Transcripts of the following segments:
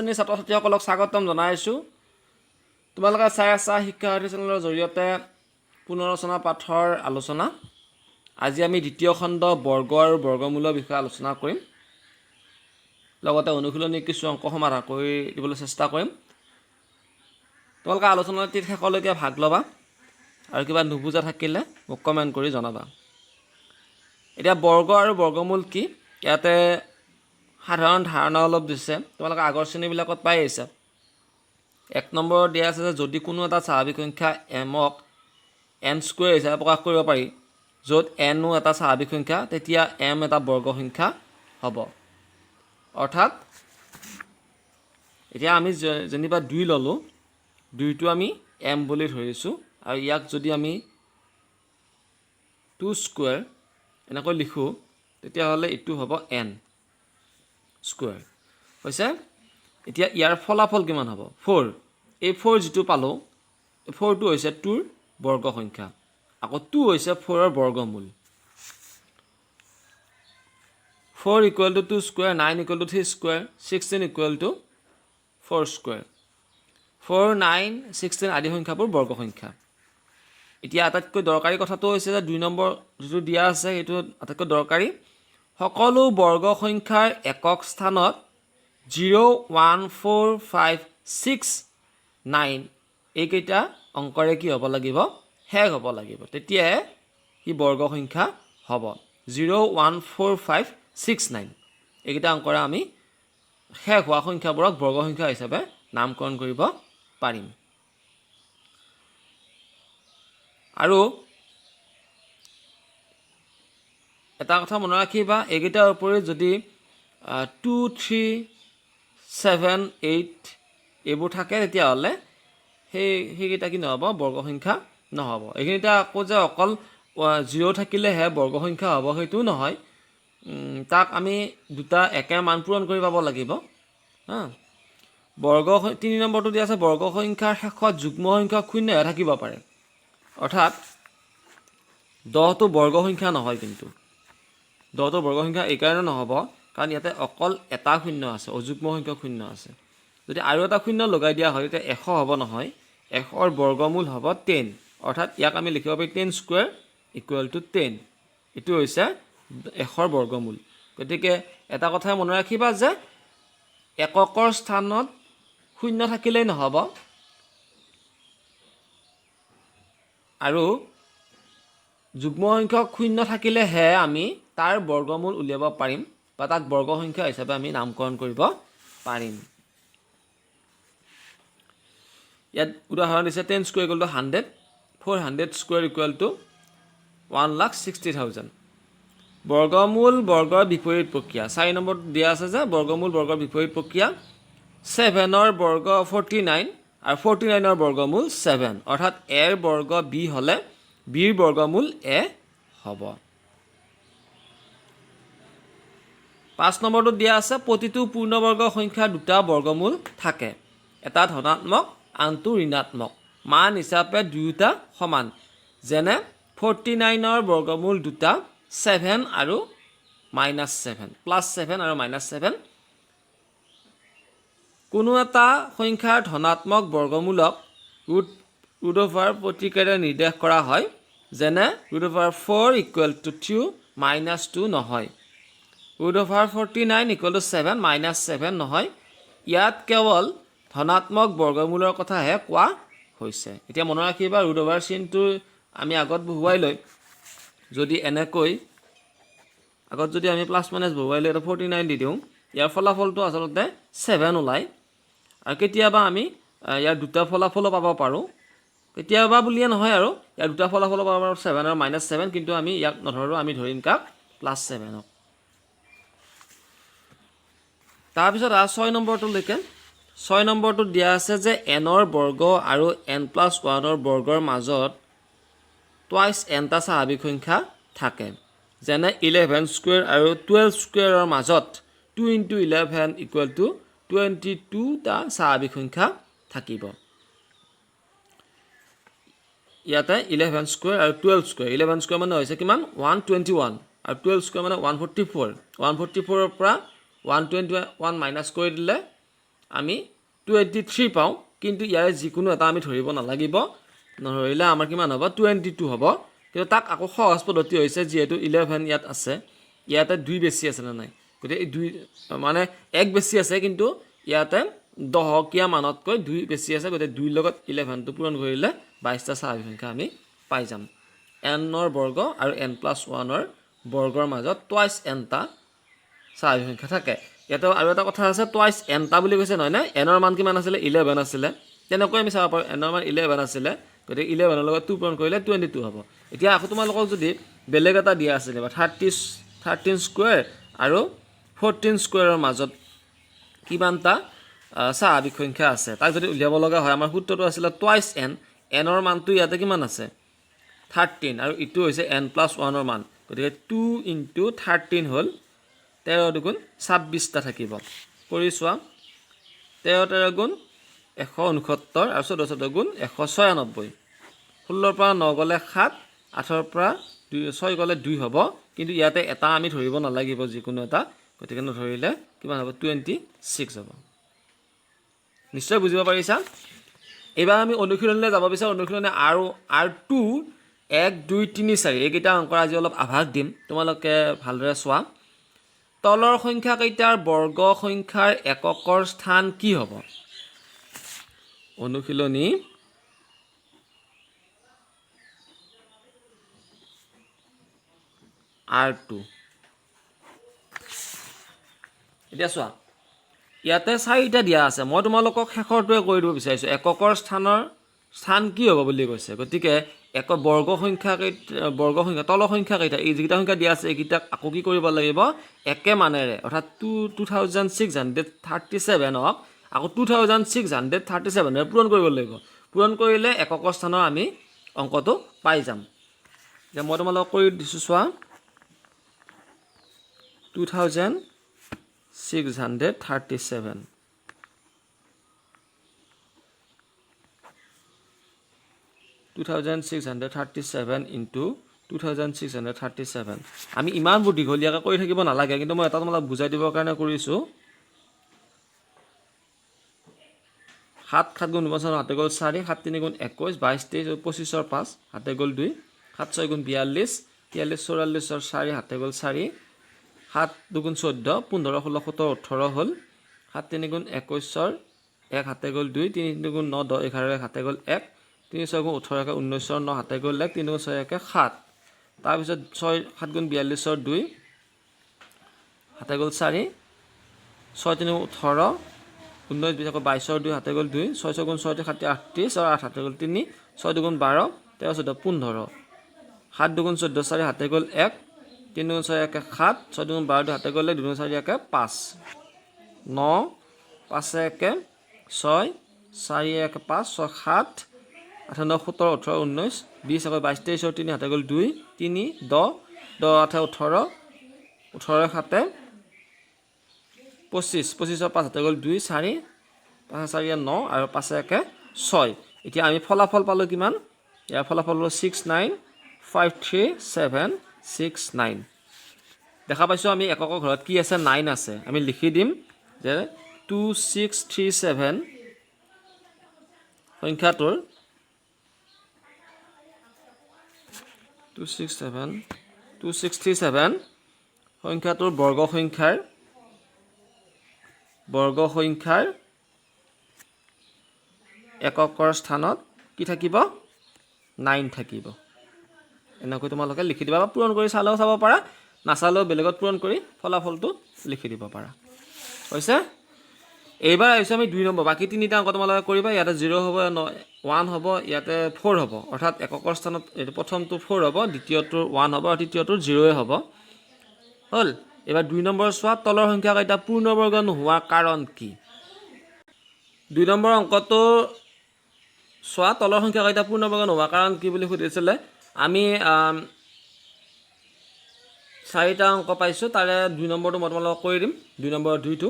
শ্ৰেণীৰ ছাত্ৰ ছাত্ৰীসকলক স্বাগতম জনাইছোঁ। তোমালোকে চাই আছা শিক্ষাসাৰথী চেনেলৰ জৰিয়তে পুনৰৰচনা পাঠৰ আলোচনা। আজি আমি দ্বিতীয় খণ্ড বৰ্গ আৰু বৰ্গমূলৰ বিষয়ে আলোচনা কৰিম। লগতে অনুশীলনী কিছু অংক সমাধান কৰি দিবলৈ চেষ্টা কৰিম। তোমালোকে আলোচনাটিত শেষলৈকে ভাগ ল'বা আৰু কিবা নুবুজা থাকিলে মোক কমেণ্ট কৰি জনাবা। এতিয়া বৰ্গ আৰু বৰ্গমূল কি, ইয়াতে সাধাৰণ ধাৰণা অলপ দিছে, তোমালোকে আগৰ শ্ৰেণীবিলাকত পাই আহিছা। 1 নম্বৰত দিয়া আছে যে যদি কোনো এটা স্বাভাৱিক সংখ্যা এমক এন স্কুৱেৰ হিচাপে প্ৰকাশ কৰিব পাৰি, য'ত এনো এটা স্বাভাৱিক সংখ্যা, তেতিয়া এম এটা বৰ্গ সংখ্যা হ'ব। অৰ্থাৎ এতিয়া আমি যেনিবা 2 ল'লোঁ, 2টো আমি এম বুলি ধৰিছোঁ, আৰু ইয়াক যদি আমি 2 স্কুৱেৰ এনেকৈ লিখোঁ, তেতিয়াহ'লে এইটো হ'ব এন স্কুৱেৰ হৈছে। এতিয়া ইয়াৰ ফলাফল কিমান হ'ব? 4। এই 4 যিটো পালোঁ, 4টো হৈছে 2ৰ বৰ্গ সংখ্যা, আকৌ 2 হৈছে 4ৰ বৰ্গমূল। 4 = 2 স্কুৱেৰ, 9 = 3 স্কুৱেৰ, 16 = 4 স্কুৱেৰ। 4, 9, 16 আদি সংখ্যাবোৰ বৰ্গ সংখ্যা। এতিয়া আটাইতকৈ দৰকাৰী কথাটো হৈছে যে 2 নম্বৰ যিটো দিয়া আছে সেইটো আটাইতকৈ দৰকাৰী। সকলো বৰ্গ সংখ্যাৰ একক স্থানত 0, 1, 4, 5, 6, 9 এইকেইটা অংকৰে কি হ'ব লাগিব? শেষ হ'ব লাগিব। তেতিয়াহে সি বৰ্গ সংখ্যা হ'ব। 0, 1, 4, 5, 6, 9 এইকেইটা অংকৰে আমি শেষ হোৱা সংখ্যাবোৰক বৰ্গ সংখ্যা হিচাপে নামকৰণ কৰিব পাৰিম। আৰু এটা কথা মনত ৰাখিবা, এইকেইটাৰ উপৰি যদি 2, 3, 7, 8 এইবোৰ থাকে, তেতিয়াহ'লে সেইকেইটা কি নহ'ব? বৰ্গ সংখ্যা নহ'ব। এইখিনিতে আকৌ যে অকল 0 থাকিলেহে বৰ্গ সংখ্যা হ'ব সেইটোও নহয়, তাক আমি দুটা একে মান পূৰণ কৰি পাব লাগিব। 3 নম্বৰটো দিয়া আছে বৰ্গ সংখ্যাৰ শেষত যুগ্ম সংখ্যক শূন্যহে থাকিব পাৰে। অৰ্থাৎ 10টো বৰ্গ সংখ্যা নহয়, কিন্তু 10টো বৰ্গ সংখ্যা এইকাৰণে নহ'ব কাৰণ ইয়াতে অকল এটা শূন্য আছে, অযুগ্ম সংখ্যক শূন্য আছে। যদি আৰু এটা শূন্য লগাই দিয়া হয়, তেতিয়া 100 হ'ব নহয়, 100ৰ বৰ্গমূল হ'ব 10। অৰ্থাৎ ইয়াক আমি লিখিব পাৰি 10 স্কুৱেৰ = 10। এইটো হৈছে 100ৰ বৰ্গমূল। গতিকে এটা কথা মনত ৰাখিবা যে এককৰ স্থানত শূন্য থাকিলেই নহ'ব, আৰু যুগ্ম সংখ্যক শূন্য থাকিলেহে আমি তাৰ বৰ্গমূল উলিয়াব পাৰিম বা তাক বৰ্গ সংখ্যা হিচাপে আমি নামকৰণ কৰিব পাৰিম। ইয়াত উদাহৰণ দিছে 10 স্কুৱেৰ = 100, 400 স্কুৱেৰ = 1,60,000। বৰ্গমূল বৰ্গৰ বিপৰীত প্ৰক্ৰিয়া। 4 নম্বৰত দিয়া আছে যে বৰ্গমূল বৰ্গৰ বিপৰীত প্ৰক্ৰিয়া। 7ৰ বৰ্গ 49 আৰু 49ৰ বৰ্গমূল 7। অৰ্থাৎ এৰ বৰ্গ b হ'লে bৰ বৰ্গমূল a হ'ব। 5 নম্বৰটোত দিয়া আছে প্ৰতিটো পূৰ্ণবৰ্গ সংখ্যাৰ দুটা বৰ্গমূল থাকে, এটা ধনাত্মক আনটো ঋণাত্মক, মান হিচাপে দুয়োটা সমান। যেনে 49ৰ বৰ্গমূল দুটা 7 আৰু -7, +7 আৰু -7। কোনো এটা সংখ্যাৰ ধনাত্মক বৰ্গমূলক ৰুট প্ৰতীকেৰে নিৰ্দেশ কৰা হয়। যেনে √4 = 2 -2 নহয়, √49 = 7 -7 নহয়। ইয়াত কেৱল ধনাত্মক বৰ্গমূলৰ কথাহে কোৱা হৈছে। এতিয়া মনত ৰাখিবা, ৰুট চিনটো আমি আগত বহুৱাই লৈ যদি এনেকৈ আগত যদি আমি প্লাছ মাইনাছ বহুৱাই লৈ 49 দি দিওঁ, ইয়াৰ ফলাফলটো আচলতে 7 ওলায়। আৰু কেতিয়াবা আমি ইয়াৰ দুটা ফলাফলো পাব পাৰোঁ, কেতিয়াবা বুলিয়ে নহয়, আৰু ইয়াৰ দুটা ফলাফলো পাব পাৰোঁ, 7 আৰু -7, কিন্তু আমি ইয়াক নধৰোঁ, আমি ধৰিম কাক? +7ক। তাৰপিছত 6 নম্বৰটোলৈকে। 6 নম্বৰটোত দিয়া আছে যে এনৰ বৰ্গ আৰু n+1ৰ বৰ্গৰ মাজত টুৱাইচ nটা স্বাভাৱিক সংখ্যা থাকে। যেনে 11 স্কুৱেৰ আৰু 12 স্কুৱেৰৰ মাজত 2 × 11 = 22টা স্বাভাৱিক সংখ্যা থাকিব। ইয়াতে 11 স্কুৱেৰ আৰু 12 স্কুৱেৰ, 11 স্কুৱেৰ মানে হৈছে কিমান? 121, আৰু 12 স্কুৱেৰ মানে 144। 144ৰ পৰা 121 মাইনাছ কৰি দিলে আমি 23 পাওঁ কিন্তু ইয়াৰে যিকোনো এটা আমি ধৰিব নালাগিব নধৰিলে আমাৰ কিমান হ'ব 22 হ'ব কিন্তু তাক আকৌ সহজ পদ্ধতি হৈছে যিহেতু 11 ইয়াত আছে ইয়াতে 2 বেছি আছে না নাই গতিকে এই 2 মানে 1 বেছি আছে কিন্তু ইয়াতে দহকীয়া মানতকৈ 2 বেছি আছে গতিকে 2 লগত 11 টো পূৰণ কৰিলে 22টা স্বাভাৱিক সংখ্যা আমি পাই যাম n ৰ বৰ্গ আৰু n+1 ৰ বৰ্গৰ মাজত টুৱাইছ nটা স্বাভাৱিক সংখ্যা থাকে ইয়াতে আৰু এটা কথা আছে টুৱাইছ nটা বুলি কৈছে নহয় না n ৰ মান কিমান আছিলে 11 আছিলে তেনেকৈ আমি চাব পাৰোঁ n ৰ মান 11 আছিলে গতিকে 11 ৰ লগত 2 পূৰণ কৰিলে 22 হ'ব এতিয়া আকৌ তোমালোকক যদি বেলেগ এটা দিয়া আছিলে বা 13 স্কোৱাৰ আৰু 14 স্কোৱাৰৰ মাজত কিমানটা স্বাভাৱিক সংখ্যা আছে তাক যদি উলিয়াব লগা হয় আমাৰ সূত্ৰটো আছিলে টুৱাইছ n ৰ মানটো ইয়াতে কিমান আছে 13 আৰু ইটো হৈছে n+1 ৰ মান গতিকে 2 * 13 হ'ল 13 দুগুণ 26টা থাকিব কৰি চোৱা 13 13 গুণ 169 আৰু 14 14 গুণ 196 16 ৰ পৰা 9 গ'লে 7 8 ৰ পৰা 6 গ'লে 2 হ'ব কিন্তু ইয়াতে এটা আমি ধৰিব নালাগিব যিকোনো এটা গতিকে নধৰিলে কিমান হ'ব 26 হ'ব নিশ্চয় বুজিব পাৰিছা এবাৰ আমি অনুশীলনলৈ যাব বিচাৰো অনুশীলনে আৰু R2 1 2 3 4 এইকেইটা অংকৰ আজি অলপ আভাস দিম তোমালোকে ভালদৰে চোৱা তলৰ সংখ্যা কেইটাৰ বৰ্গ সংখ্যাৰ এককৰ স্থান কি হ'ব অনুশীলনী R2 এতিয়া চোৱা ইয়াতে 4টা দিয়া আছে মই তোমালোকক শেষৰটোৱে কৈ দিব বিচাৰিছো এককৰ স্থান কি হ'ব বুলি কৈছে গতিকে এক বৰ্গ সংখ্যা তলৰ সংখ্যা কেইটা এই যিটা সংখ্যা দিয়া আছে এইকেইটাক আকৌ কি কৰিব লাগিব একে মানেৰে অৰ্থাৎ 2637 হওক আকৌ 2637 ৰে পূৰণ কৰিব লাগিব পূৰণ কৰিলে এককৰ স্থানৰ আমি অংকটো পাই যাম যে মই তোমালোকক কৰি দিছো চোৱা 2637 into 2637 আমি ইমানবোৰ দীঘলীয়াকৈ কৰি থাকিব নালাগে কিন্তু মই এটা তোমালোকক বুজাই দিবৰ কাৰণে কৰিছো 7 7 গুণ 5 হাতে গ'ল 4 7 3 গুণ 21 22 23 25 ৰ 5 হাতে গ'ল 2 7 6 গুণ 42 43 44 ৰ 4 হাতে গ'ল 4 7 2 গুণ 14 15 16 17 18 হ'ল 7 3 গুণ 21 ৰ 1 হাতে গ'ল 2 3 3 গুণ 9 10 11 হাতে গ'ল 1 3 6 গুণ 18 19 ৰ 9 হাতে গ'ল 1 3 গুণ 6 7 তাৰপিছত 6 7 গুণ 42 ৰ 2 হাতে গ'ল 4 6 3 গুণ 18 19 20 22 ৰ 2 হাতে গ'ল 2 6 6 গুণ 6 38 ৰ 8 হাতে গ'ল 3 6 2 গুণ 12 13 14 15 7 2 গুণ 14 4 হাতে গ'ল 1 3 গুণ 6 1 7 6 2 গুণ 12 হাতে গ'ল 2 গুণ 4 1 5 9 5 1 6 4 1 5 6 7 8 9 17 18 19 20 22 23 ৰ 3 হাতে গ'ল 2 3 10 10 8 18 18 7 25 25 ৰ 5 হাতে গ'ল 2 4 5 4 9 আৰু 5 1 6 এতিয়া আমি ফলাফল পালো কিমান ইয়াৰ ফলাফল হল 6953769 দেখা পাইছো আমি এককৰ ঘৰত কি আছে 9 আছে আমি লিখি দিম যে 2637 সংখ্যাটোৰ 2637 সংখ্যাটোৰ বৰ্গ সংখ্যাৰ এককৰ স্থানত কি থাকিব 9 থাকিব এনেকৈ তোমালোকে লিখি দিবা বা পূৰণ কৰি চালেও চাব পাৰা নাচালেও বেলেগত পূৰণ কৰি ফলাফলটো লিখি দিব পাৰা হৈছে এইবাৰ আহিছে আমি 2 নম্বৰ বাকি তিনিটা অংক তোমালোকে কৰিবা ইয়াতে 0 হ'ব 1 হ'ব ইয়াতে 4 হ'ব অৰ্থাৎ এককৰ স্থানত প্ৰথমটো 4 হ'ব দ্বিতীয়টো 1 হ'ব আৰু তৃতীয়টো 0 হ'ব হল এবাৰ 2 নম্বৰ চোৱা তলৰ সংখ্যা কেইটা পূৰ্ণবৰ্গ নোহোৱাৰ কাৰণ কি 2 নম্বৰ অংকটো চোৱা তলৰ সংখ্যা কেইটা পূৰ্ণবৰ্গ নোহোৱাৰ কাৰণ কি বুলি সুধিছিলে আমি 4টা অংক পাইছো তাৰে 2 নম্বৰটো মই তোমালোকক কৰি দিম 2 নম্বৰ 2টো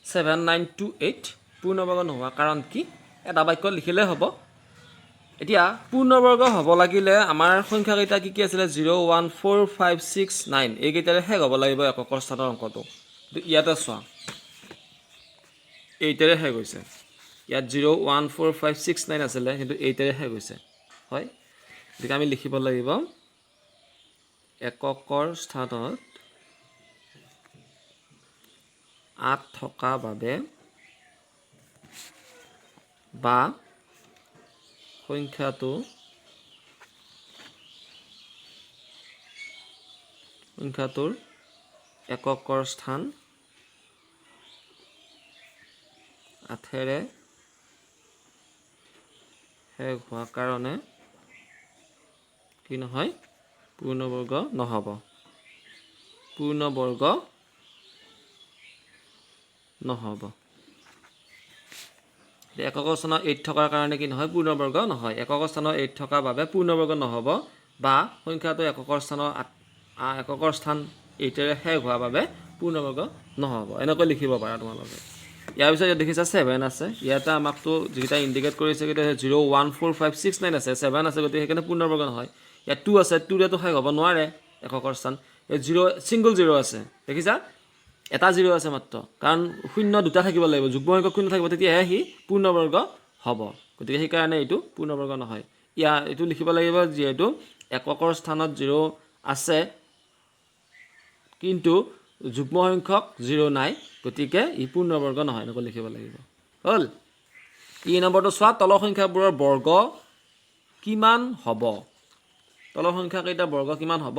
7928 পূৰ্ণবৰ্গ নোহোৱাৰ কাৰণ কি এটা বাক্য লিখিলে হ'ব এতিয়া পূৰ্ণবৰ্গ হ'ব লাগিলে আমাৰ সংখ্যা কেইটা কি আছিলে 0 1 4 5 6 9 এই কেইটাৰে শেষ হ'ব লাগিব এককৰ স্থানৰ অংকটো ইয়াতে চোৱা 8ৰে শেষ হৈছে ইয়াত 0 1 4 5 6 9 আছিলে কিন্তু 8ৰে শেষ হৈছে হয় গতিকে আমি লিখিব লাগিব এককৰ স্থানত 8 থকা বাবে বা সংখ্যাটোৰ এককৰ স্থান 8ৰে শেষ হোৱাৰ কাৰণে কি নহয় পূৰ্ণবৰ্গ নহ'ব এককৰ স্থানত 8 থকাৰ কাৰণে কি নহয় পূৰ্ণবৰ্গ নহয় এককৰ স্থানত 8 থকাৰ বাবে পূৰ্ণবৰ্গ নহ'ব বা সংখ্যাটো এককৰ স্থান 8ৰে শেষ হোৱাৰ বাবে পূৰ্ণবৰ্গ নহ'ব এনেকৈ লিখিব পাৰা তোমালোকে ইয়াৰ পিছত ইয়াত দেখিছা 7 আছে ইয়াতে আমাকতো যিটা ইণ্ডিকেট কৰিছে কেতিয়া 0 1 4 5 6 9 আছে 7 আছে গতিকে সেইকাৰণে পূৰ্ণবৰ্গ নহয় ইয়াত 2 আছে 2ৰেতো শেষ হ'ব নোৱাৰে এককৰ স্থান এই 0 সিঙ্গল 0 আছে দেখিছা এটা 0 আছে মাত্ৰ কাৰণ শূন্য দুটা থাকিব লাগিব যুগ্ম সংখ্যক শূন্য থাকিব তেতিয়াহে হি পূৰ্ণবৰ্গ হ'ব গতিকে সেইকাৰণে এইটো পূৰ্ণবৰ্গ নহয় এইটো লিখিব লাগিব যিহেতু এককৰ স্থানত 0 আছে কিন্তু যুগ্ম সংখ্যক 0 নাই গতিকে ই পূৰ্ণবৰ্গ নহয় এনেকৈ লিখিব লাগিব হ'ল ই নম্বৰটো চোৱা তলৰ সংখ্যাবোৰৰ বৰ্গ কিমান হ'ব তলৰ সংখ্যা কেইটা বৰ্গ কিমান হ'ব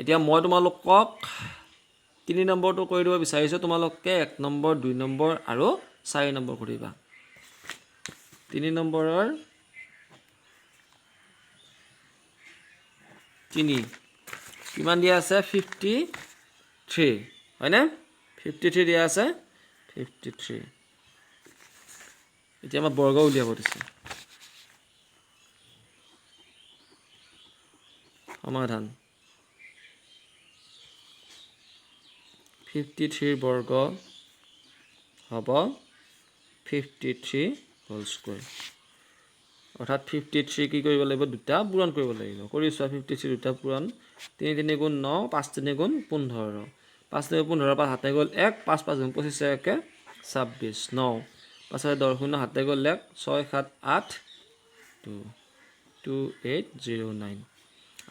এতিয়া মই তোমালোকক 3 নম্বৰটো কৰি দিব বিচাৰিছো তোমালোকে 1 নম্বৰ 2 নম্বৰ আৰু 4 নম্বৰ কৰিবা 3 নম্বৰৰ 3 কিমান দিয়া আছে 53 হয়নে 53 দিয়া আছে 53 এতিয়া আমাৰ বৰ্গ উলিয়াব দিছে সমাধান 53 বৰ্গ হ'ব 53 হোল স্কয়াৰ অৰ্থাৎ 53 কি কৰিব লাগিব দুটা পূৰণ কৰিব লাগিব কৰি চোৱা 53 দুটা পূৰণ 3 3 গুণ 9 5 3 গুণ 15 5 3 15 5 হাতে গ'ল 1 5 5 গুণ 25 একে 26 9 5 10 শূন্য হাতে গ'ল 1 6 7 8 2 2809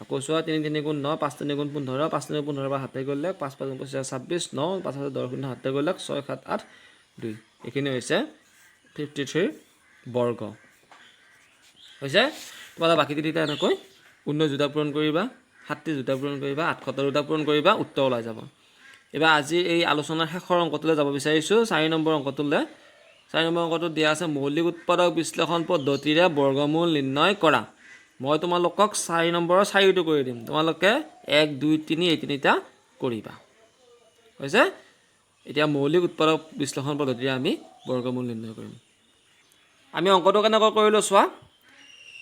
আকৌ চোৱা 3 3 গুণ 9 5 3 গুণ 15 5 3 15 5 হাতে গ'ল 1 5 5 গুণ 25 26 9 5 10 শূন্য হাতে গ'ল 1 6 7 8 2 এইখিনি হৈছে 53 বৰ্গ হৈছে তোমালোকে বাকি দুটা এনেকৈ 19 দুটা পূৰণ কৰিবা 37 দুটা পূৰণ কৰিবা 78 দুটা পূৰণ কৰিবা উত্তৰ ওলাই যাব এবাৰ আজি এই আলোচনাৰ শেষৰ অংকটোলৈ যাব বিচাৰিছো 4 নম্বৰ অংকটোলৈ 4 নম্বৰ অংকটো দিয়া আছে মৌলিক উৎপাদক বিশ্লেষণ পদ্ধতিৰে বৰ্গমূল নিৰ্ণয় কৰা মই তোমালোকক 4 নম্বৰৰ 4টো কৰি দিম তোমালোকে 1 2 3 এই তিনিটা কৰিবা হৈছে এতিয়া মৌলিক উৎপাদক বিশ্লেষণ পদ্ধতিৰে আমি বৰ্গমূল নিৰ্ণয় কৰিম আমি অংকটো কেনেকৈ কৰিলো চোৱা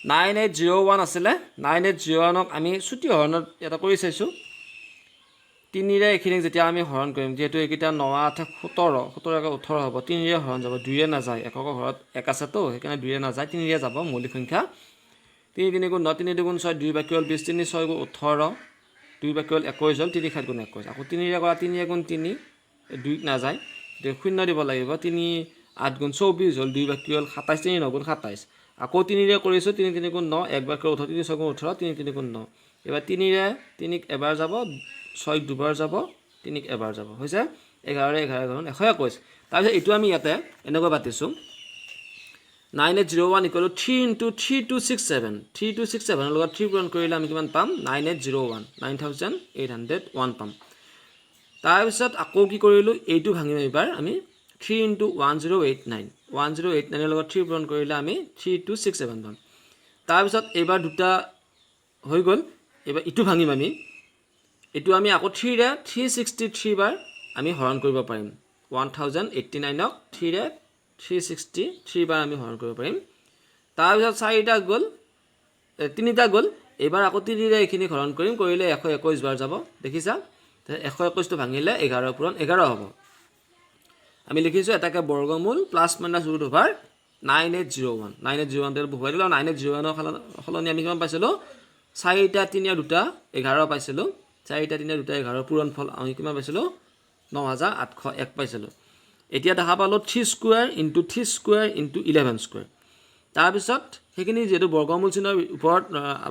9801 আছিলে 9801ক আমি ছুটি হৰণত এটা কৰি চাইছো 3ৰে এখিনিক যেতিয়া আমি হৰণ কৰিম যেহেতু এইকিটা 9 8 17 17 একে 18 হ'ব 3ৰে হৰণ যাব 2ৰে নাযায় এককৰ ঘৰত 1 আছে তো সেইকাৰণে 2ৰে নাযায় 3ৰে যাব মৌলিক সংখ্যা 3 3 গুণ 9 3 2 গুণ 6 2 বাকি হ'ল 20 3 6 গুণ 18 2 বাকি হ'ল 21 হ'ল 3 7 গুণ 21 আকৌ 3ৰে কৰা 3 গুণ 3 2 নাযায় শূন্য দিব লাগিব 3 8 গুণ 24 হ'ল 2 বাকি হ'ল 27 3 9 গুণ 27 আকৌ 3ৰে কৰিছো 3 3 গুণ 9 1 বাকি 18 3 6 গুণ 18 3 3 গুণ 9 এবাৰ 3ৰে 3ক এবাৰ যাব 6 দুবাৰ যাব 3ক এবাৰ যাব হৈছে 11 11 গুণ 121 তাৰপিছত এইটো আমি ইয়াতে এনেকৈ পাতিছো 9801 = 3 * 3267 3267 লগত 3 পূৰণ কৰিলে আমি কিমান পাম 9801 9801 পাম তাৰপিছত আকৌ কি কৰিলো এইটো ভাঙিম এবাৰ আমি 3 * 1089 1089 এৰ লগত 3 পূৰণ কৰিলে আমি 3267 পাম তাৰপিছত এবাৰ দুটা হৈ গল এবাৰ ইটো ভাঙিম আমি এটো আমি আকৌ 3 ৰে 363 বাৰ আমি হৰণ কৰিব পাৰিম 1089ক 3 ৰে 363 বাৰ আমি হৰণ কৰিব পাৰিম তাৰপিছত 4টা গল 3টা গল এবাৰ আকৌ 3 ৰে এখিনি হৰণ কৰিম কৰিলে 121 বাৰ যাব দেখিছা 121 টো ভাঙিলে 11 পূৰণ 11 হ'ব আমি লিখিছো এটাকে বৰ্গমূল প্লাস মাইনাস ৰুট ওভাৰ 9801 9801 ৰ বহুৱাই দিলো 9801 হলনি আমি কিমান পাইছিলো 4টা 3 আৰু 2টা 11 পাইছিলো 4টা 3 আৰু 2টা 11 পূৰণ ফল আমি কিমান পাইছিলো 9801 পাইছিলো এতিয়া দেখা পালোঁ 3 square into 3 square into 11 square তাৰপিছত সেইখিনি যিহেতু বৰ্গমূল চিহ্নৰ ওপৰত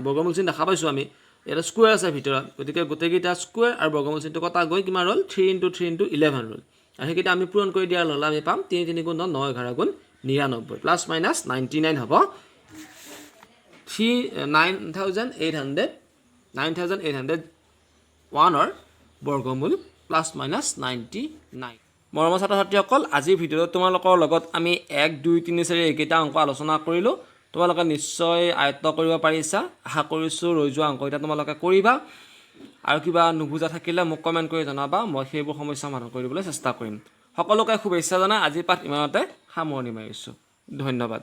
বৰ্গমূল চিহ্ন দেখা পাইছোঁ আমি এটা স্কুৱেৰ আছে ভিতৰত গতিকে গোটেইকেইটা স্কুৱেৰ আৰু বৰ্গমূল চিহ্নটো কটা গৈ কিমান হ'ল 3 ইনটু 3 ইনটু 11 হ'ল আৰু সেইকেইটা আমি পূৰণ কৰি দিয়াৰ লগে আমি পাম 3 3 গুণ 9 11 গুণ 99 প্লাছ মাইনাছ 99 হ'ব 9801ৰ বৰ্গমূল প্লাছ মাইনাছ 99 মৰমৰ ছাত্ৰ ছাত্ৰীসকল আজিৰ ভিডিঅ'ত তোমালোকৰ লগত আমি 1 2 3 4 এইকেইটা অংক আলোচনা কৰিলোঁ তোমালোকে নিশ্চয় আয়ত্ত কৰিব পাৰিছা আশা কৰিছোঁ ৰৈ যোৱা অংককেইটা তোমালোকে কৰিবা আৰু কিবা নুবুজা থাকিলে মোক কমেণ্ট কৰি জনাবা মই সেইবোৰ সমস্যা সমাধান কৰিবলৈ চেষ্টা কৰিম সকলোকে শুভেচ্ছা জনাই আজিৰ পাঠ ইমানতে সামৰণি মাৰিছোঁ ধন্যবাদ